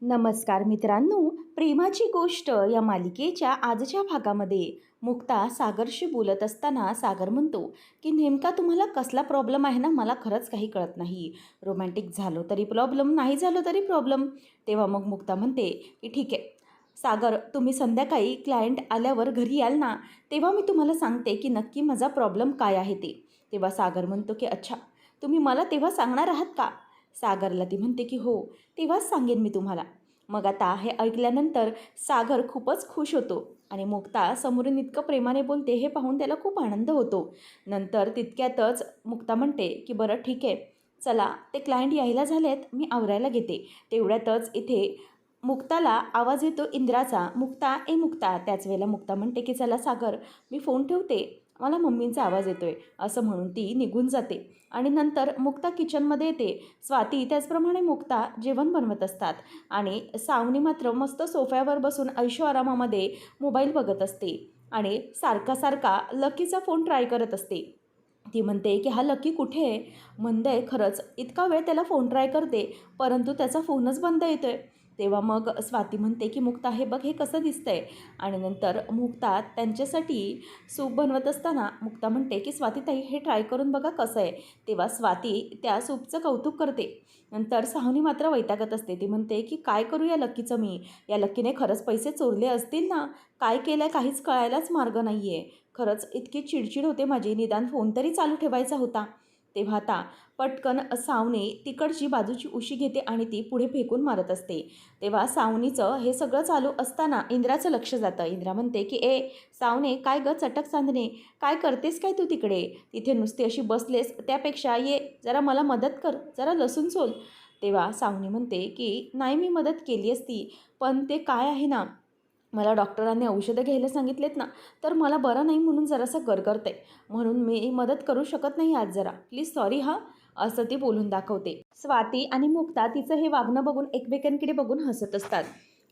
नमस्कार मित्रांनो, प्रेमाची गोष्ट या मालिकेच्या आजच्या भागामध्ये मुक्ता सागरशी बोलत असताना सागर म्हणतो की नेमका तुम्हाला कसला प्रॉब्लेम आहे ना, मला खरंच काही कळत नाही. रोमॅन्टिक झालो तरी प्रॉब्लेम, नाही झालो तरी प्रॉब्लेम. तेव्हा मग मुक्ता म्हणते की ठीक आहे सागर, तुम्ही संध्याकाळी क्लायंट आल्यावर घरी याल ना, तेव्हा मी तुम्हाला सांगते की नक्की माझा प्रॉब्लेम काय आहे ते. तेव्हा सागर म्हणतो की अच्छा, तुम्ही मला तेव्हा सांगणार आहात का? सागरला ती म्हणते की हो, तेव्हाच सांगेन मी तुम्हाला. मग आता हे ऐकल्यानंतर सागर खूपच खुश होतो आणि मुक्ता समोरून इतकं प्रेमाने बोलते हे पाहून त्याला खूप आनंद होतो. नंतर तितक्यातच मुक्ता म्हणते की बरं ठीक आहे, चला ते क्लायंट यायला झालेत, मी आवरायला घेते. तेवढ्यातच इथे मुक्ताला आवाज येतो इंद्राचा, मुक्ता ए मुक्ता. त्याच वेळेला मुक्ता म्हणते की चला सागर, मी फोन ठेवते, मला मम्मींचा आवाज येतोय. असं म्हणून ती निघून जाते आणि नंतर मुक्ता किचनमध्ये येते. स्वाती त्याचप्रमाणे मुक्ता जेवण बनवत असतात आणि सावनी मात्र मस्त सोफ्यावर बसून ऐशोआरामामध्ये मोबाईल बघत असते आणि सारखा सारखा लकीचा फोन ट्राय करत असते. ती म्हणते की हा लकी कुठे आहे? म्हणते खरंच इतका वेळ त्याला फोन ट्राय करते, परंतु त्याचा फोनच बंद येतोय. तेव्हा मग स्वाती म्हणते की मुक्ता हे बघ, हे कसं दिसतंय? आणि नंतर मुक्ता त्यांच्यासाठी सूप बनवत असताना मुक्ता म्हणते की स्वातीताई, हे ट्राय करून बघा कसं आहे. तेव्हा स्वाती त्या सूपचं कौतुक करते. नंतर सावनी मात्र वैतागत असते. ती म्हणते की काय करू या लक्कीचं मी? या लक्कीने खरंच पैसे चोरले असतील ना? काय केलं आहे काहीच कळायलाच मार्ग नाही आहे. खरंच इतकी चिडचिड होते माझी, निदान फोन तरी चालू ठेवायचा होता. तेव्हा आता पटकन सावनी तिकडची बाजूची उशी घेते आणि ती पुढे फेकून मारत असते. तेव्हा सावनीचं हे सगळं चालू असताना इंद्राचं लक्ष जातं. इंद्रा म्हणते की ए सावने, काय गं चटक चांदणे, काय करतेस काय तू तिकडे? तिथे नुसती अशी बसलेस, त्यापेक्षा ये जरा मला मदत कर, जरा लसूण सोल. तेव्हा सावनी म्हणते की नाही, मी मदत केली असती, पण ते काय आहे ना, मला डॉक्टरांनी औषधं घ्यायला सांगितलेत ना, तर मला बरं नाही म्हणून जरासं गरगरते, म्हणून मी मदत करू शकत नाही आज, जरा प्लीज सॉरी हां. असं ती बोलून दाखवते. स्वाती आणि मुक्ता तिचं हे वागणं बघून एकमेकांकडे बघून हसत असतात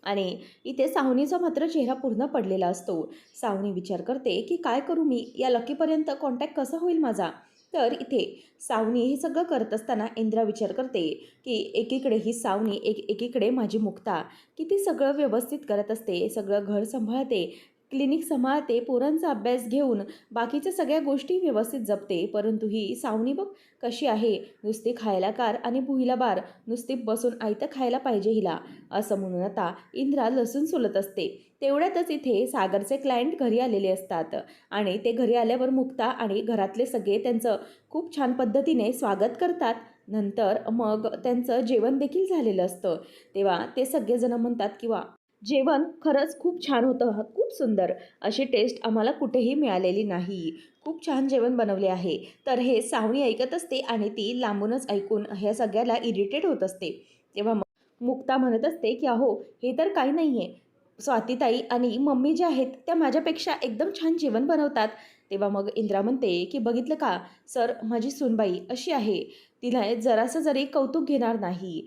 आणि इथे सावनीचा मात्र चेहरा पूर्ण पडलेला असतो. सावनी विचार करते की काय करू मी, या लकीपर्यंत कॉन्टॅक्ट कसा होईल माझा? तर इथे सावनी हे सगळं करत असताना इंद्रा विचार करते की एकीकडे ही सावनी, एकीकडे माझी मुक्ता किती सगळं व्यवस्थित करत असते, सगळं घर सांभाळते, क्लिनिक सांभाळते, पोरांचा अभ्यास घेऊन बाकीच्या सगळ्या गोष्टी व्यवस्थित जपते. परंतु ही सावनी बघ कशी आहे, नुसती खायला कार आणि भुईला बार, नुसती बसून आयतं खायला पाहिजे हिला. असं म्हणून आता इंद्रा लसूण सोलत असते. तेवढ्यातच इथे सागरचे क्लायंट घरी आलेले असतात आणि ते घरी आल्यावर मुक्ता आणि घरातले सगळे त्यांचं खूप छान पद्धतीने स्वागत करतात. नंतर मग त्यांचं जेवण देखील झालेलं असतं. तेव्हा ते सगळेजण म्हणतात की वा, जेवण खरंच खूप छान होतं, खूप सुंदर. अशी टेस्ट आम्हाला कुठेही मिळालेली नाही. खूप छान जेवण बनवले आहे. तर हे सावणी ऐकत असते आणि ती लांबूनच ऐकून ह्या सगळ्याला इरिटेट होत असते. तेव्हा मग मुक्ता म्हणत असते की अहो, हे तर काही नाही आहे. स्वातीताई आणि मम्मी ज्या आहेत त्या माझ्यापेक्षा एकदम छान जेवण बनवतात. तेव्हा मग इंद्रा म्हणते की बघितलं का सर, माझी सूनबाई अशी आहे, तिला जरासं जरी कौतुक घेणार नाही,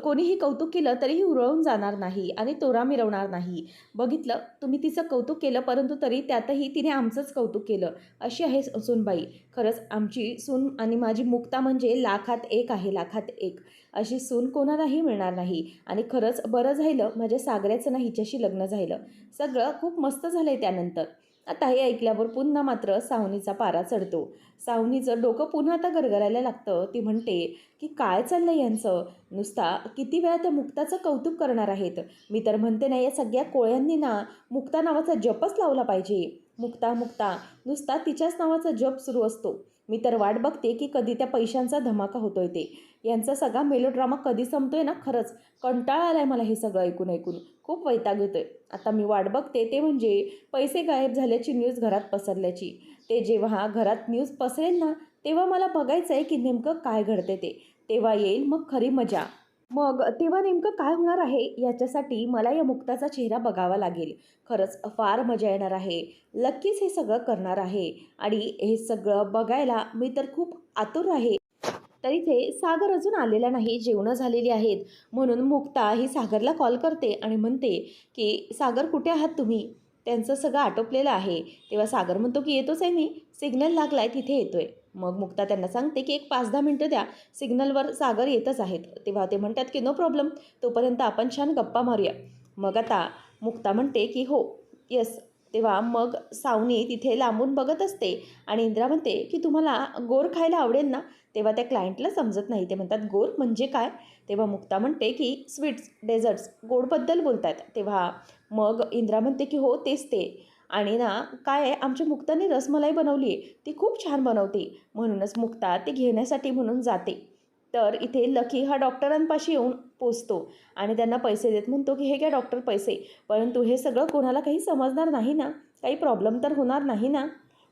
कोणीही कौतुक केलं तरीही उरळून जाणार नाही आणि तोरा मिरवणार नाही. बघितलं तुम्ही तिचं कौतुक केलं, परंतु तरी त्यातही तिने आमचंच कौतुक केलं. अशी आहे सूनबाई. खरंच आमची सून आणि माझी मुक्ता म्हणजे लाखात एक आहे, लाखात एक. अशी सून कोणालाही मिळणार नाही आणि खरंच बरं झालं माझ्या सागऱ्याचं ना हिच्याशी लग्न झालं. सगळं खूप मस्त झालं आहे त्यानंतर. आता हे ऐकल्यावर पुन्हा मात्र सावनीचा पारा चढतो. सावनीचं डोकं पुन्हा आता गरगरायला लागतं. ती म्हणते की काय चाललं यांचं, नुसता किती वेळा त्या मुक्ताचं कौतुक करणार आहेत. मी तर म्हणते ना, या सगळ्या कोळ्यांनी ना मुक्ता नावाचा जपच लावला पाहिजे. मुक्ता मुक्ता नुसता तिच्याच नावाचा जप सुरू असतो. मी तर वाट बघते की कधी त्या पैशांचा धमाका होतोय ते. यांचा सगळा मेलोड्रामा कधी संपतोय ना, खरंच कंटाळा आलाय मला हे सगळं ऐकून ऐकून. खूप वैताग येतोय. आता मी वाट बघते ते म्हणजे पैसे गायब झाल्याची न्यूज घरात पसरल्याची. ते जेव्हा घरात न्यूज पसरेल ना, तेव्हा मला बघायचं आहे की नेमकं काय घडते ते. तेव्हा येईल मग खरी मजा. मग तेव्हा नेमकं काय होणार आहे याच्यासाठी मला या मुक्ताचा चेहरा बघावा लागेल. खरंच फार मजा येणार आहे. नक्कीच हे सगळं करणार आहे आणि हे सगळं बघायला मी तर खूप आतुर आहे. तर इथे सागर अजून आलेला नाही, जेवणं झालेली आहेत. म्हणून मुक्ता ही सागरला कॉल करते आणि म्हणते की सागर कुठे आहात तुम्ही? त्यांचं सगळं आटोपलेलं आहे. तेव्हा सागर म्हणतो की येतोच आहे मी, सिग्नल लागलाय तिथे येतोय. मग मुक्ता त्यांना सांगते की एक 5-10 मिनटं द्या, सिग्नलवर सागर येतच आहेत. तेव्हा ते म्हणतात की नो प्रॉब्लेम, तोपर्यंत आपण छान गप्पा मारूया. मग आता मुक्ता म्हणते की हो, येस. तेव्हा मग सावनी तिथे लांबून बघत असते आणि इंदिरा म्हणते की तुम्हाला गोड खायला आवडेल ना? तेव्हा त्या क्लायंटला समजत नाही. ते म्हणतात गोड म्हणजे काय? तेव्हा मुक्ता म्हणते की स्वीट्स, डेझर्ट्स, गोडबद्दल बोलतायत. तेव्हा मग इंदिरा म्हणते की हो तेच ते. आणि ना काय आहे, आमच्या मुक्ताने रसमलाई बनवली आहे, ती खूप छान बनवते. म्हणूनच मुक्ता ते घेण्यासाठी म्हणून जाते. तर इथे लकी हा डॉक्टरांपाशी येऊन पोचतो आणि त्यांना पैसे देत म्हणतो की हे घ्या डॉक्टर पैसे, परंतु हे सगळं कोणाला काही समजणार नाही ना, काही प्रॉब्लेम तर होणार नाही ना?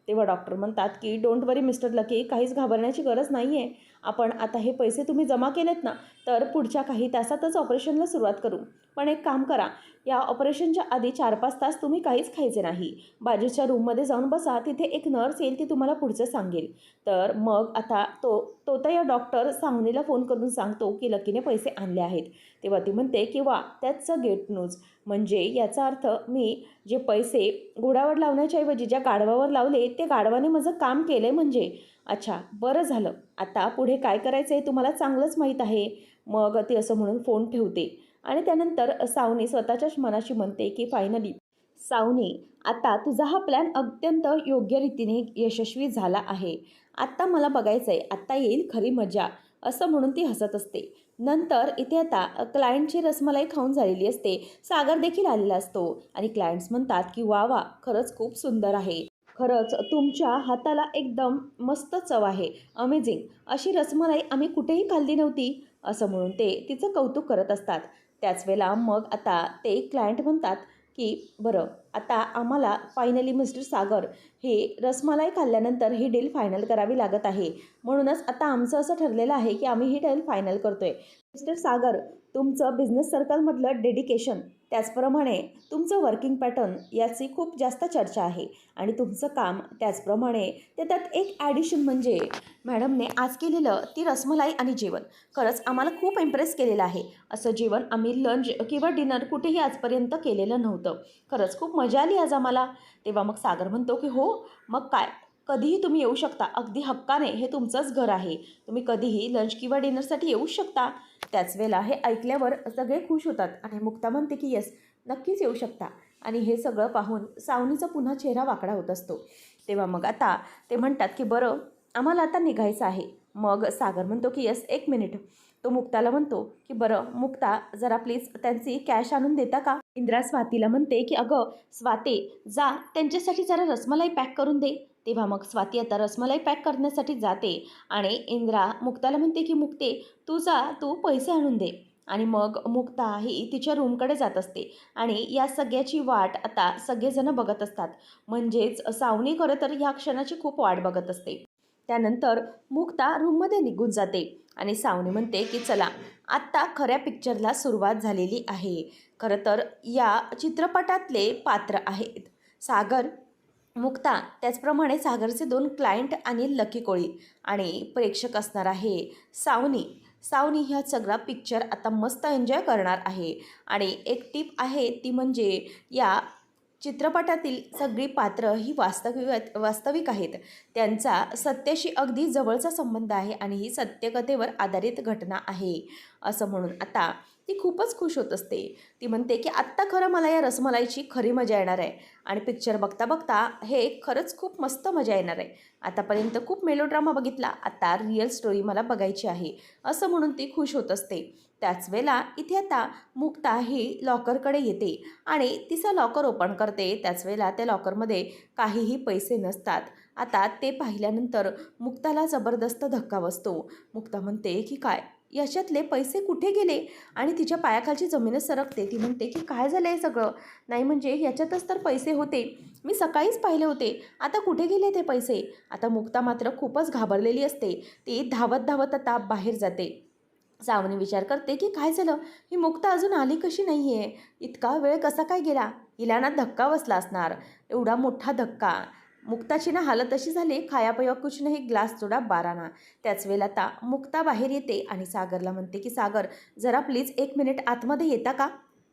तेव्हा डॉक्टर म्हणतात की डोंट वरी मिस्टर लकी, काहीच घाबरण्याची गरज नाही आहे. आपण आता हे पैसे तुम्ही जमा केलेत ना, तर पुढच्या काही तासातच ऑपरेशनला सुरुवात करू. पण एक काम करा, या ऑपरेशनच्या आधी 4-5 तास तुम्ही काहीच खायचे नाही. बाजूच्या रूममध्ये जाऊन बसा, तिथे एक नर्स येईल, ती तुम्हाला पुढचं सांगेल. तर मग आता तो तर या डॉक्टर सावनीला फोन करून सांगतो की लकीने पैसे आणले आहेत. तेव्हा ती म्हणते की वा, दॅट्स अ ग्रेट न्यूज. म्हणजे याचा अर्थ मी जे पैसे घोड्यावर लावण्याच्या ऐवजी ज्या गाढवावर लावले, ते गाढवाने माझं काम केलं आहे म्हणजे. अच्छा, बरं झालं. आता पुढे काय करायचं आहे तुम्हाला चांगलंच माहीत आहे. मग ती असं म्हणून फोन ठेवते आणि त्यानंतर सावनी स्वतःच्याच मनाशी म्हणते की फायनली सावनी, आता तुझा हा प्लॅन अत्यंत योग्य रीतीने यशस्वी झाला आहे. आत्ता मला बघायचं आहे, आत्ता येईल खरी मजा, असं म्हणून ती हसत असते. नंतर इथे आता क्लायंटची रसमलाई खाऊन झालेली असते. सागर देखील आलेला असतो आणि क्लायंट्स म्हणतात की वा वा, खरंच खूप सुंदर आहे. खरंच तुमच्या हाताला एकदम मस्त चव आहे. अमेझिंग. अशी रसमलाई आम्ही कुठेही खाल्ली नव्हती, असं म्हणून ते तिचं कौतुक करत असतात. त्याच वेळेला मग आता ते क्लायंट म्हणतात की बरं, आता आम्हाला फायनली मिस्टर सागर, हे रसमलाई खाल्ल्यानंतर ही डील फायनल करावी लागत आहे. म्हणूनच आता आमचं असं ठरलेलं आहे की आम्ही ही डील फायनल करतोय. मिस्टर सागर, तुमचं बिझनेस सर्कलमधलं डेडिकेशन, त्याचप्रमाणे तुमचं वर्किंग पॅटर्न याची खूप जास्त चर्चा आहे आणि तुमचं काम त्याचप्रमाणे त्यात एक ॲडिशन म्हणजे मॅडमने आज केलेलं ती रसमलाई आणि जेवण खरंच आम्हाला खूप इम्प्रेस केलेलं आहे. असं जेवण आम्ही लंच किंवा डिनर कुठेही आजपर्यंत केलेलं नव्हतं. खरंच खूप मजा आली आज आम्हाला. तेव्हा मग सागर म्हणतो की हो, मग काय, कधीही तुम्ही येऊ शकता, अगदी हक्काने, हे तुमचंच घर आहे. तुम्ही कधीही लंच किंवा डिनरसाठी येऊ शकता. त्याच वेळेला हे ऐकल्यावर सगळे खुश होतात आणि मुक्ता म्हणते की येस, नक्कीच येऊ शकता. आणि हे सगळं पाहून सावनीचा पुन्हा चेहरा वाकडा होत असतो. तेव्हा मग आता ते म्हणतात की बरं, आम्हाला आता निघायचं आहे. मग सागर म्हणतो की येस, एक मिनिट. तो मुक्ताला म्हणतो की बरं मुक्ता, जरा प्लीज त्यांची कॅश आणून देता का? इंदिरा स्वातीला म्हणते की अगं स्वाती, जा त्यांच्यासाठी जरा रसमलाई पॅक करून दे. तेव्हा मग स्वाती आता रसमलाई पॅक करण्यासाठी जाते आणि इंदिरा मुक्ताला म्हणते की मुक्ते, तू जा, तू पैसे आणून दे. आणि मग मुक्ता ही तिच्या रूमकडे जात असते आणि या सगळ्याची वाट आता सगळेजण बघत असतात. म्हणजेच सावनी खरं तर ह्या क्षणाची खूप वाट बघत असते. त्यानंतर मुक्ता रूममध्ये निघून जाते आणि सावनी म्हणते की चला, आत्ता खऱ्या पिक्चरला सुरुवात झालेली आहे. खरं तर या चित्रपटातले पात्र आहेत सागर, मुक्ता, त्याचप्रमाणे सागरचे 2 क्लायंट आणि लकी कोळी आणि प्रेक्षक असणार आहे सावनी. सावनी ह्या सगळा पिक्चर आता मस्त एन्जॉय करणार आहे. आणि एक टीप आहे ती म्हणजे या चित्रपटातील सगळी पात्र ही वास्तविक आहेत. त्यांचा सत्याशी अगदी जवळचा संबंध आहे आणि ही सत्यकथेवर आधारित घटना आहे, असं म्हणून आता ती खूपच खुश होत असते. ती म्हणते की आत्ता खरं मला या रसमलाईची खरी मजा येणार आहे आणि पिक्चर बघता बघता हे खरंच खूप मस्त मजा येणार आहे. आतापर्यंत खूप मेलोड्रामा बघितला, आता रिअल स्टोरी मला बघायची आहे, असं म्हणून ती खुश होत असते. त्याच वेळेला इथे आता मुक्ता ही लॉकरकडे येते आणि तिचा लॉकर ओपन करते. त्याच वेळेला त्या लॉकरमध्ये काहीही पैसे नसतात. आता ते पाहिल्यानंतर मुक्ताला जबरदस्त धक्का बसतो. मुक्ता म्हणते की काय, याच्यातले पैसे कुठे गेले? आणि तिच्या पायाखालची जमीनच सरकते. ती म्हणते की काय झालं आहे सगळं? नाही म्हणजे याच्यातच तर पैसे होते, मी सकाळीच पाहिले होते, आता कुठे गेले ते पैसे? आता मुक्ता मात्र खूपच घाबरलेली असते. ती धावत धावत आता बाहेर जाते. सावनी विचार करते की काय झालं, ही मुक्ता अजून आली कशी नाही आहे? इतका वेळ कसा काय गेला? हिला ना धक्का बसला असणार, एवढा मोठा धक्का. मुक्ताची ना हालत अशी झाली, खाया पिया कुछ नाही, ग्लास चुडा बाराना. त्याच वेळेला आता मुक्ता बाहेर येते आणि सागरला म्हणते की सागर, जरा प्लीज 1 मिनिट आतमध्ये येता का?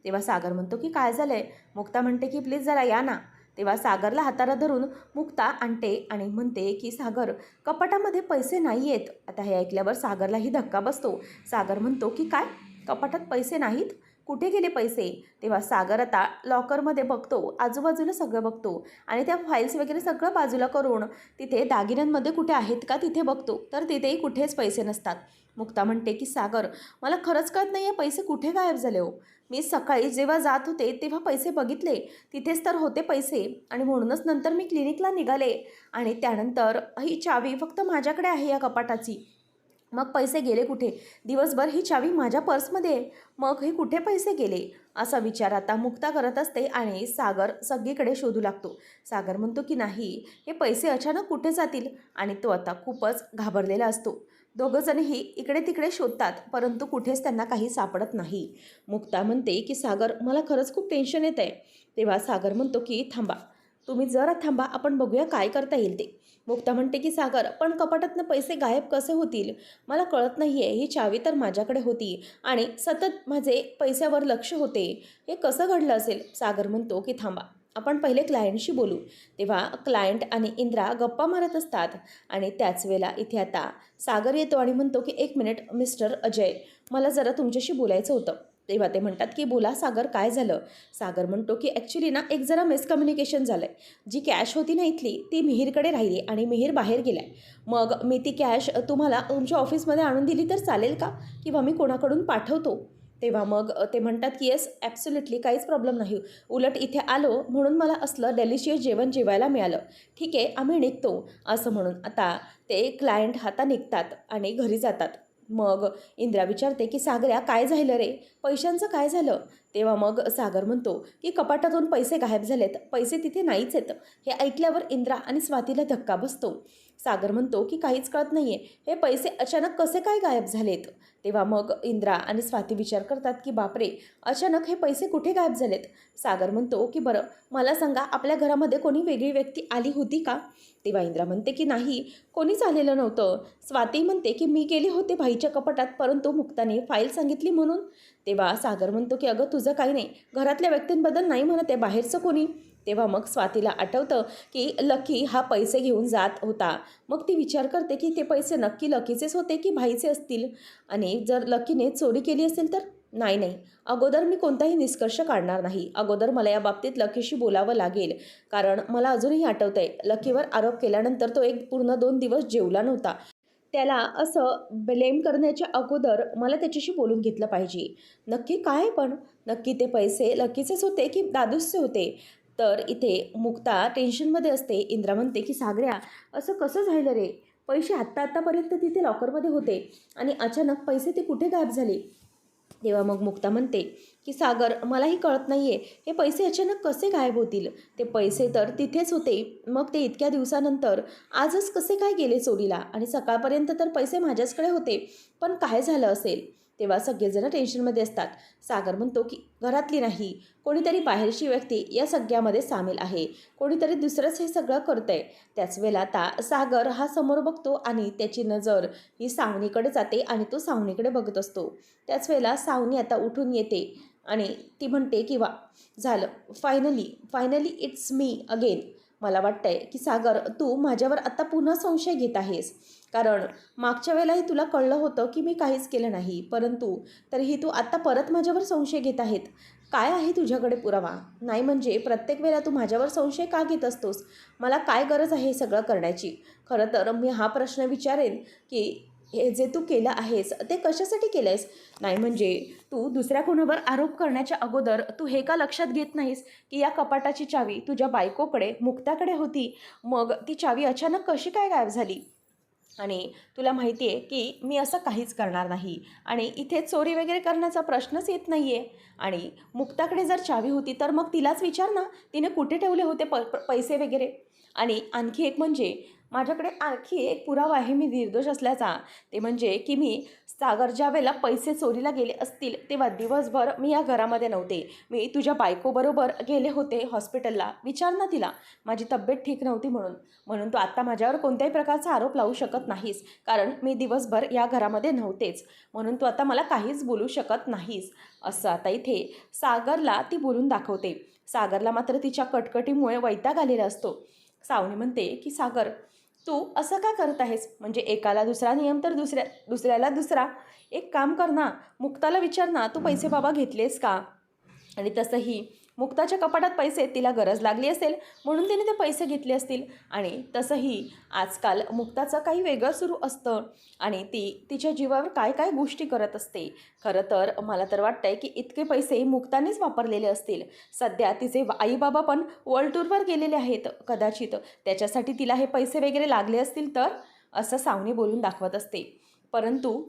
तेव्हा सागर म्हणतो की काय झालं आहे? मुक्ता म्हणते की प्लीज जरा या ना. तेव्हा सागरला हाताला धरून मुक्ता आणते आणि म्हणते की सागर, कपाटामध्ये पैसे नाही आहेत. आता हे ऐकल्यावर सागरलाही धक्का बसतो. सागर म्हणतो की काय, कपाटात पैसे नाहीत? कुठे गेले पैसे? तेव्हा सागर आता लॉकरमध्ये बघतो, आजूबाजूला सगळं बघतो आणि त्या फाईल्स वगैरे सगळं बाजूला करून तिथे दागिन्यांमध्ये कुठे आहेत का तिथे बघतो, तर तिथेही कुठेच पैसे नसतात. मुक्ता म्हणते की सागर, मला खरंच कळत नाही आहे, पैसे कुठे गायब झाले हो? मी सकाळी जेव्हा जात होते तेव्हा पैसे बघितले, तिथेच तर होते पैसे आणि म्हणूनच नंतर मी क्लिनिकला निघाले आणि त्यानंतर ही चावी फक्त माझ्याकडे आहे या कपाटाची. मग पैसे गेले कुठे? दिवसभर ही चावी माझ्या पर्समध्ये आहे, मग हे कुठे पैसे गेले? असा विचार आता मुक्ता करत असते आणि सागर सगळीकडे शोधू लागतो. सागर म्हणतो की नाही, हे पैसे अचानक कुठे जातील? आणि तो आता खूपच घाबरलेला असतो. दोघंजणही इकडे तिकडे शोधतात, परंतु कुठेच त्यांना काही सापडत नाही. मुक्ता म्हणते की सागर, मला खरंच खूप टेन्शन येत आहे. तेव्हा सागर म्हणतो की थांबा, तुम्ही जरा थांबा, आपण बघूया काय करता येईल ते. मुक्ता म्हणते की सागर, पण कपाटातनं पैसे गायब कसे होतील? मला कळत नाही आहे. ही चावी तर माझ्याकडे होती आणि सतत माझे पैशावर लक्ष होते. हे कसं घडलं असेल? सागर म्हणतो की थांबा, आपण पहिले क्लायंटशी बोलू. तेव्हा क्लायंट आणि इंद्रा गप्पा मारत असतात आणि त्याच वेळेला इथे आता सागर येतो आणि म्हणतो की एक मिनिट मिस्टर अजय, मला जरा तुमच्याशी बोलायचं होतं. तेव्हा ते म्हणतात की बोला सागर, काय झालं? सागर म्हणतो की ॲक्च्युली ना एक जरा मिसकम्युनिकेशन झालं आहे. जी कॅश होती ना इथली, ती मिहीरकडे राहिली आणि मिहीर बाहेर गेला आहे. मग मी ती कॅश तुम्हाला तुमच्या ऑफिसमध्ये आणून दिली तर चालेल का, किंवा मी कोणाकडून पाठवतो? तेव्हा मग ते म्हणतात की येस ॲब्सोल्युटली, काहीच प्रॉब्लेम नाही. उलट इथे आलो म्हणून मला असलं डेलिशियस जेवण जेवायला मिळालं. ठीक आहे, आम्ही निघतो. असं म्हणून आता ते क्लायंट आता निघतात आणि घरी जातात. मग इंद्रा विचारते की सागऱ्या, काय झालं रे? पैशांचं काय झालं? तेव्हा मग सागर म्हणतो की कपाटातून पैसे गायब झालेत, पैसे तिथे नाहीच आहेत. हे ऐकल्यावर इंद्रा आणि स्वातीला धक्का बसतो. सागर म्हणतो की काहीच कळत नाही आहे, हे पैसे अचानक कसे काय गायब झालेत? तेव्हा मग इंद्रा आणि स्वाती विचार करतात की बापरे, अचानक हे पैसे कुठे गायब झालेत? सागर म्हणतो की बरं मला सांगा, आपल्या घरामध्ये कोणी वेगळी व्यक्ती आली होती का? तेव्हा इंद्रा म्हणते की नाही, कोणीच आलेलं नव्हतं. स्वाती म्हणते की मी गेले होते भाईच्या कपाटात, परंतु मुक्ताने फाईल सांगितली म्हणून. तेव्हा सागर म्हणतो की अगं तुझं काही नाही, घरातल्या व्यक्तींबद्दल नाही म्हणत आहे, बाहेरचं कोणी? तेव्हा मग स्वातीला आठवतं की लकी हा पैसे घेऊन जात होता. मग ती विचार करते की ते पैसे नक्की लकीचेच होते की भाईचे असतील, आणि जर लकीने चोरी केली असेल तर? नाही, अगोदर मी कोणताही निष्कर्ष काढणार नाही. अगोदर मला या बाबतीत लकीशी बोलावं लागेल, कारण मला अजूनही आठवतं आहे, लकीवर आरोप केल्यानंतर तो एक पूर्ण 2 दिवस जेवला नव्हता. त्याला असं ब्लेम करण्याच्या अगोदर मला त्याच्याशी बोलून घेतलं पाहिजे. नक्की काय, पण नक्की ते पैसे लकीचेच होते की दादूसचे होते? तर इथे मुक्ता टेन्शनमध्ये असते. इंद्रा म्हणते की सागऱ्या, असं कसं झालं रे? पैसे आत्तापर्यंत तिथे लॉकरमध्ये होते आणि अचानक पैसे ते कुठे गायब झाले? तेव्हा मग मुक्ता म्हणते की सागर, मलाही कळत नाही आहे, हे पैसे अचानक कसे गायब होतील? ते पैसे तर तिथेच होते, मग ते इतक्या दिवसानंतर आजच कसे काय गेले चोरीला? आणि सकाळपर्यंत तर पैसे माझ्याचकडे होते, पण काय झालं असेल? तेव्हा सगळेजण टेन्शनमध्ये असतात. सागर म्हणतो की घरातली नाही, कोणीतरी बाहेरची व्यक्ती या सगळ्यामध्ये सामील आहे, कोणीतरी दुसरंच हे सगळं करतंय. त्याच वेळेला आता सागर हा समोर बघतो आणि त्याची नजर ही सावनीकडे जाते आणि तो सावनीकडे बघत असतो. त्याच वेळेला सावनी आता उठून येते आणि ती म्हणते की वा, झालं, फायनली इट्स मी अगेन. मला वाटतंय की सागर, तू माझ्यावर आता पुन्हा संशय घेत आहेस, कारण मागच्या वेळेलाही तुला कळलं होतं की मी काहीच केलं नाही, परंतु तरीही तू आत्ता परत माझ्यावर संशय घेत आहेत. काय आहे तुझ्याकडे पुरावा? नाही म्हणजे प्रत्येक वेळेला तू माझ्यावर संशय का घेत असतोस? मला काय गरज आहे हे सगळं करण्याची? खरं तर मी हा प्रश्न विचारेन की हे जे तू केलं आहेस ते कशासाठी केलं आहेस? नाही म्हणजे तू दुसऱ्या कोणावर आरोप करण्याच्या अगोदर तू हे का लक्षात घेत नाहीस की या कपाटाची चावी तुझ्या बायकोकडे, मुक्ताकडे होती, मग ती चावी अचानक कशी काय गायब झाली? आणि तुला माहिती आहे की मी असं काहीच करणार नाही आणि इथे चोरी वगैरे करण्याचा प्रश्नच येत नाही आहे. आणि मुक्ताकडे जर चावी होती तर मग तिलाच विचार ना, तिने कुठे ठेवले होते पैसे वगैरे? आणि आणखी एक म्हणजे माझ्याकडे आणखी एक पुरावा आहे मी निर्दोष असल्याचा. ते म्हणजे की मी सागर ज्यावेळेला पैसे चोरीला गेले असतील तेव्हा दिवसभर मी या घरामध्ये नव्हते. मी तुझ्या बायकोबरोबर गेले होते हॉस्पिटलला. विचार ना तिला, माझी तब्येत ठीक नव्हती म्हणून. म्हणून तू आत्ता माझ्यावर कोणत्याही प्रकारचा आरोप लावू शकत नाहीस, कारण मी दिवसभर या घरामध्ये नव्हतेच. म्हणून तू आता मला काहीच बोलू शकत नाहीस. असं आता इथे सागरला ती बोलून दाखवते. सागरला मात्र तिच्या कटकटीमुळे वैताग आलेला असतो. सावनी म्हणते की सागर, तू असं का करत आहेस? म्हणजे एकाला दुसरा नियम तर दुसऱ्याला दुसरा. एक काम कर ना, मुक्ताला विचार ना, तू पैसे बाबा घेतलेस का? आणि तसंही मुक्ताच्या कपाटात पैसे तिला गरज लागली असेल म्हणून तिने ते पैसे घेतले असतील. आणि तसंही आजकाल मुक्ताचं काही वेगळं सुरू असतं आणि ती तिच्या जीवावर काय काय गोष्टी करत असते. खरं तर मला तर वाटतं आहे की इतके पैसे मुक्तानेच वापरलेले असतील. सध्या तिचे आई बाबा पण वर्ल्ड टूरवर गेलेले आहेत. कदाचित त्याच्यासाठी तिला हे पैसे वगैरे लागले असतील तर, असं सावनी बोलून दाखवत असते. परंतु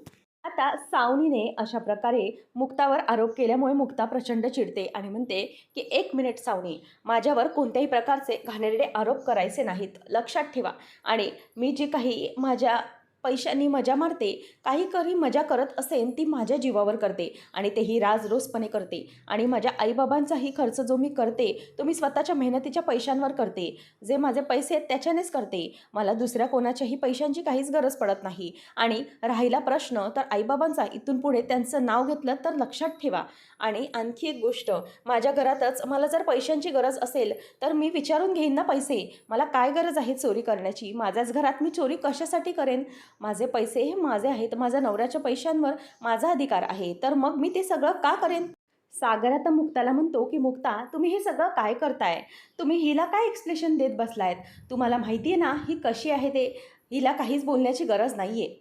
आता सावनीने अशा प्रकारे मुक्तावर आरोप केल्यामुळे मुक्ता प्रचंड चिडते आणि म्हणते की एक मिनिट सावनी, माझ्यावर कोणत्याही प्रकारचे घाणेरडे आरोप करायचे नाहीत, लक्षात ठेवा. आणि मी जी काही माझ्या पैशांनी मजा मारते, काही करी मजा करत असेन ती माझ्या जीवावर करते आणि तेही राजरोसपणे करते. आणि माझ्या आईबाबांचाही खर्च जो मी करते तो मी स्वतःच्या मेहनतीच्या पैशांवर करते. जे माझे पैसे आहेत त्याच्यानेच करते. मला दुसऱ्या कोणाच्याही पैशांची काहीच गरज पडत नाही. आणि राहिला प्रश्न तर आईबाबांचा, इथून पुढे त्यांचं नाव घेतलं तर लक्षात ठेवा. आणि आणखी एक गोष्ट, माझ्या घरातच मला जर पैशांची गरज असेल तर मी विचारून घेईन ना पैसे. मला काय गरज आहे चोरी करण्याची? माझ्याच घरात मी चोरी कशासाठी करेन? माझे पैसे हे माझे आहेत. माझ्या नवऱ्याच्या पैशांवर माझा अधिकार आहे. तर मग मी ते सगळं का करेन? सागर आता मुक्ताला म्हणतो की मुक्ता, तुम्ही हे सगळं काय करताय? तुम्ही हिला काय एक्सप्लेनेशन देत बसलायत? तुम्हाला माहिती आहे ना ही कशी आहे ते? हिला काहीच बोलण्याची गरज नाही आहे.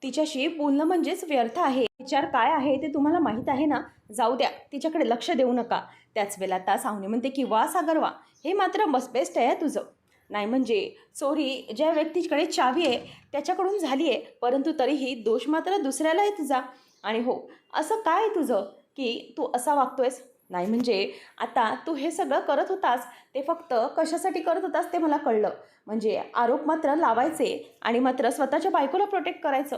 तिच्याशी बोलणं म्हणजेच व्यर्थ आहे. विचार काय आहे ते तुम्हाला माहीत आहे ना? जाऊ द्या, तिच्याकडे लक्ष देऊ नका. त्याच वेळेला आता सावनी म्हणते की वा सागर वा, हे मात्र मस्त बेस्ट आहे तुझं. नाही म्हणजे चोरी ज्या व्यक्तीकडे चावी आहे त्याच्याकडून झाली आहे, परंतु तरीही दोष मात्र दुसऱ्याला आहे तुझा. आणि हो, असं काय तुझं की तू असा वागतोयस? नाही म्हणजे आता तू हे सगळं करत होतास ते फक्त कशासाठी करत होतास ते मला कळलं. म्हणजे आरोप मात्र लावायचे आणि मात्र स्वतःच्या बायकोला प्रोटेक्ट करायचं.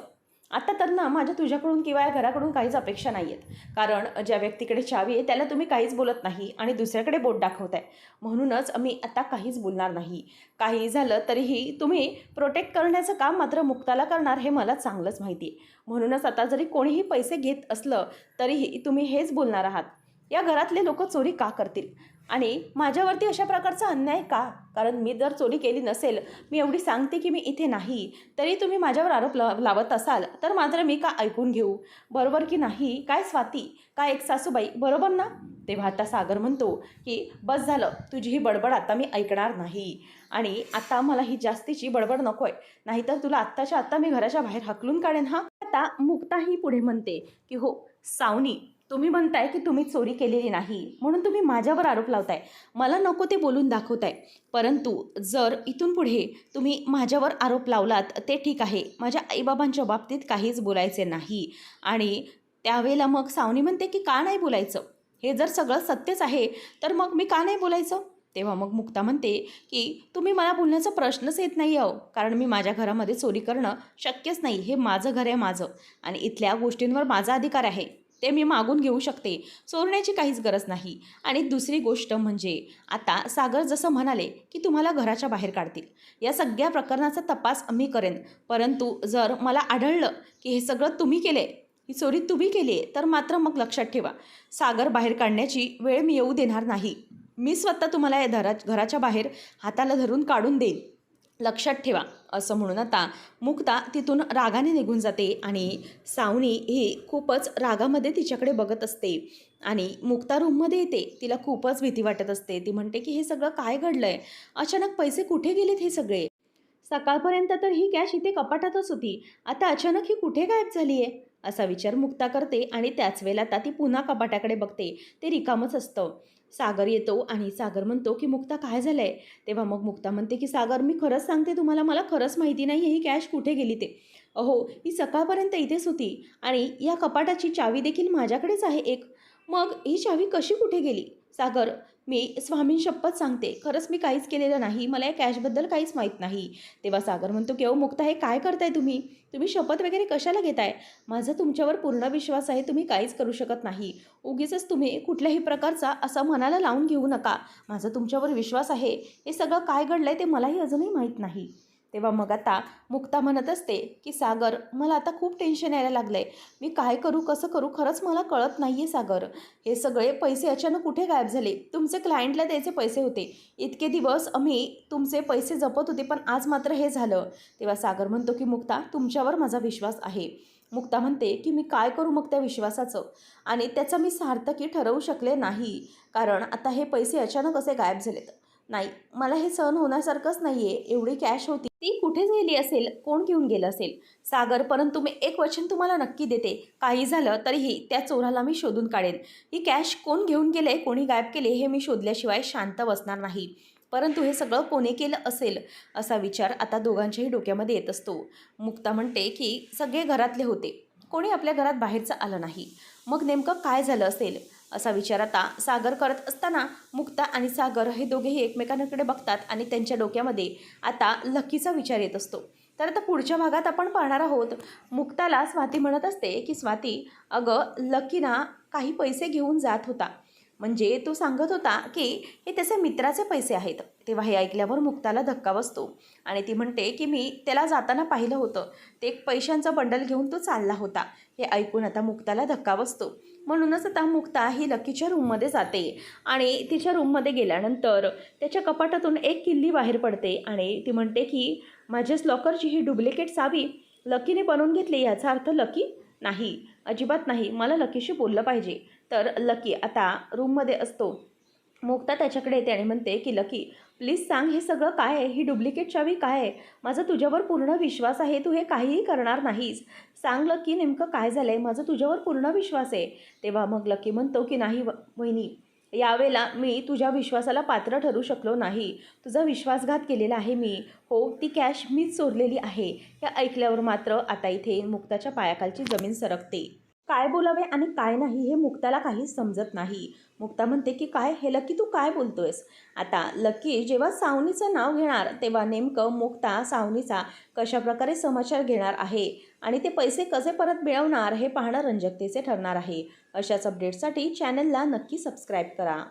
आता तर ना माझ्या तुझ्याकडून किंवा या घराकडून काहीच अपेक्षा नाही आहेत. कारण ज्या व्यक्तीकडे चावी आहे त्याला तुम्ही काहीच बोलत नाही आणि दुसऱ्याकडे बोट दाखवताय. म्हणूनच मी आता काहीच बोलणार नाही. काही झालं तरीही तुम्ही प्रोटेक्ट करण्याचं काम मात्र मुक्ताला करणार हे मला चांगलंच माहिती आहे. म्हणूनच आता जरी कोणीही पैसे घेत असलं तरीही तुम्ही हेच बोलणार आहात. या घरातले लोक चोरी का करतील? आणि माझ्यावरती अशा प्रकारचा अन्याय का? कारण मी जर चोरी केली नसेल, मी एवढी सांगते की मी इथे नाही, तरी तुम्ही माझ्यावर आरोप लावत असाल तर मात्र मी का ऐकून घेऊ? बरोबर की नाही? काय स्वाती, काय एक सासूबाई, बरोबर ना? तेव्हा आता सागर म्हणतो की बस झालं, तुझी ही बडबड आता मी ऐकणार नाही. आणि आता मला ही जास्तीची बडबड नको आहे, नाहीतर तुला आत्ताच्या आत्ता मी घराच्या बाहेर हकलून काढेन. हा आता मुक्ताही पुढे म्हणते की हो सावनी, तुम्ही म्हणताय की तुम्ही चोरी केलेली नाही म्हणून तुम्ही माझ्यावर आरोप लावताय, मला नको ते बोलून दाखवताय. परंतु जर इथून पुढे तुम्ही माझ्यावर आरोप लावलात ते ठीक आहे, माझ्या आईबाबांच्या बाबतीत काहीच बोलायचे नाही. आणि त्यावेळेला मग सावनी म्हणते की का नाही बोलायचं? हे जर सगळं सत्यच आहे तर मग मी का नाही बोलायचं? तेव्हा मग मुक्ता म्हणते की तुम्ही मला बोलण्याचा प्रश्नच येत नाही अहो, कारण मी माझ्या घरामध्ये चोरी करणं शक्यच नाही. हे माझं घर आहे माझं, आणि इथल्या गोष्टींवर माझा अधिकार आहे, ते मी मागून घेऊ शकते. चोरण्याची काहीच गरज नाही. आणि दुसरी गोष्ट म्हणजे आता सागर जसं म्हणाले की तुम्हाला घराच्या बाहेर काढतील, या सगळ्या प्रकरणाचा तपास मी करेन. परंतु जर मला आढळलं की हे सगळं तुम्ही केले, ही चोरी तुम्ही केली आहे, तर मात्र मग लक्षात ठेवा, सागर बाहेर काढण्याची वेळ मी येऊ देणार नाही. मी स्वतः तुम्हाला या घराच्या बाहेर हाताला धरून काढून देईन, लक्षात ठेवा. असं म्हणून आता मुक्ता तिथून रागाने निघून जाते आणि सावनी ही खूपच रागामध्ये तिच्याकडे बघत असते. आणि मुक्ता रूममध्ये येते, तिला खूपच भीती वाटत असते. ती म्हणते की हे सगळं काय घडलं आहे? अचानक पैसे कुठे गेलेत हे सगळे? सकाळपर्यंत तर ही कॅश इथे कपाटातच होती, आता अचानक ही कुठे गायब झाली आहे? असा विचार मुक्ता करते. आणि त्याच वेळेला आता ती पुन्हा कपाटाकडे बघते, ते रिकामच असतं. सागर येतो आणि सागर म्हणतो की मुक्ता काय झालं आहे? तेव्हा मग मुक्ता म्हणते की सागर, मी खरंच सांगते तुम्हाला, मला खरंच माहिती नाही ही कॅश कुठे गेली ते. अहो, ही सकाळपर्यंत इथेच होती आणि या कपाटाची चावी देखील माझ्याकडेच आहे एक. मग ही चावी कशी कुठे गेली? सागर, मी स्वामीं शपथ सांगते, खरंच मी काहीच केलेलं नाही. मला या कॅशबद्दल काहीच माहीत नाही. तेव्हा सागर म्हणतो की "अहो मुक्ता, हे काय करताय तुम्ही? तुम्ही शपथ वगैरे कशाला घेताय? माझा तुमच्यावर पूर्ण विश्वास आहे. तुम्ही काहीच करू शकत नाही. उगीचच तुम्ही कुठल्याही प्रकारचा असा मनाला लावून घेऊ नका. माझा तुमच्यावर विश्वास आहे. हे सगळं काय घडलंय ते मलाही अजूनही माहीत नाही." तेव्हा मग आता मुक्ता म्हणत असते की "सागर, मला आता खूप टेन्शन यायला लागलंय. मी काय करू, कसं करू, खरंच मला कळत नाही आहे सागर. हे सगळे पैसे अचानक कुठे गायब झाले? तुमचे क्लायंटला द्यायचे पैसे होते. इतके दिवस आम्ही तुमचे पैसे जपत होते, पण आज मात्र हे झालं." तेव्हा सागर म्हणतो की "मुक्ता, तुमच्यावर माझा विश्वास आहे." मुक्ता म्हणते की "मी काय करू मग त्या विश्वासाचं? आणि त्याचं मी सार्थकी ठरवू शकले नाही, कारण आता हे पैसे अचानक असे गायब झालेत. नाही, मला हे सहन होण्यासारखंच नाही आहे. एवढी कॅश होती, ती कुठे गेली असेल? कोण घेऊन गेलं असेल? सागर, परंतु मी एक वचन तुम्हाला नक्की देते, काही झालं तरीही त्या चोराला मी शोधून काढेन. ही कॅश कोण घेऊन गेले, कोणी गायब केले हे मी शोधल्याशिवाय शांत बसणार नाही. परंतु हे सगळं कोणी केलं असेल असा विचार आता दोघांच्याही डोक्यामध्ये येत असतो. मुक्ता म्हणते की सगळे घरातले होते, कोणी आपल्या घरात बाहेरचं आलं नाही. मग नेमकं काय झालं असेल असा विचार आता सागर करत असताना मुक्ता आणि सागर हे दोघेही एकमेकांकडे बघतात आणि त्यांच्या डोक्यामध्ये आता लकीचा विचार येत असतो. तर आता पुढच्या भागात आपण पाहणार आहोत, मुक्ताला स्वाती म्हणत असते की "स्वाती, अगं लकी ना काही पैसे घेऊन जात होता. म्हणजे तो सांगत होता की हे त्याचे मित्राचे पैसे आहेत." तेव्हा हे ऐकल्यावर मुक्ताला धक्का बसतो आणि ती म्हणते की "मी त्याला जाताना पाहिलं होतं. ते एक पैशांचं बंडल घेऊन तो चालला होता." हे ऐकून आता मुक्ताला धक्का बसतो. म्हणूनच आता मुक्ता ही लकीच्या रूममध्ये जाते आणि तिच्या रूममध्ये गेल्यानंतर त्याच्या कपाटातून एक किल्ली बाहेर पडते आणि ती म्हणते की "माझ्याच लॉकरची ही डुप्लिकेट चावी लकीने बनवून घेतली, याचा अर्थ लकी नाही, अजिबात नाही. मला लकीशी बोललं पाहिजे." तर लकी आता रूममध्ये असतो. मुक्ता त्याच्याकडे येते आणि म्हणते की "लकी, प्लीज सांग, हे सगळं काय आहे? ही डुप्लिकेट चावी काय आहे? माझा तुझ्यावर पूर्ण विश्वास आहे. तू हे काहीही करणार नाहीस. सांग लकी, नेमकं काय झालं आहे? माझा तुझ्यावर पूर्ण विश्वास आहे." तेव्हा मग लकी म्हणतो की "नाही वहिनी, यावेळेला मी तुझ्या विश्वासाला पात्र ठरू शकलो नाही. तुझा विश्वासघात केलेला आहे मी. हो, ती कॅश मीच चोरलेली आहे." हे ऐकल्यावर मात्र आता इथे मुक्ताच्या पायाखालची जमीन सरकते. काय बोलावे आणि काय नाही हे मुक्ताला काहीच समजत नाही. मुक्ता म्हणते की "काय हे लकी, तू काय बोलतोयस?" आता लकी जेव्हा सावनीचं नाव घेणार तेव्हा नेमकं मुक्ता सावनीचा कशाप्रकारे समाचार घेणार आहे आणि ते पैसे कसे परत मिळवणार हे पाहणं रंजकतेचे ठरणार आहे. अशाच अपडेट्ससाठी चॅनलला नक्की सबस्क्राईब करा.